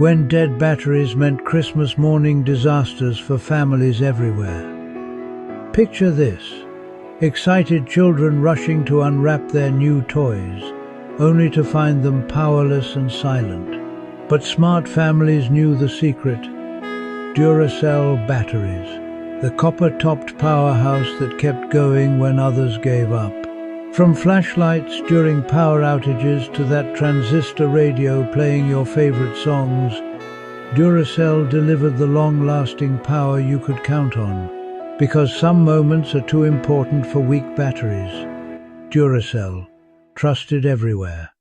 when dead batteries meant Christmas morning disasters for families everywhere. Picture this: excited children rushing to unwrap their new toys, only to find them powerless and silent. But smart families knew the secret: Duracell batteries, the copper-topped powerhouse that kept going when others gave up. From flashlights during power outages to that transistor radio playing your favorite songs, Duracell delivered the long-lasting power you could count on. Because some moments are too important for weak batteries. Duracell, trusted everywhere.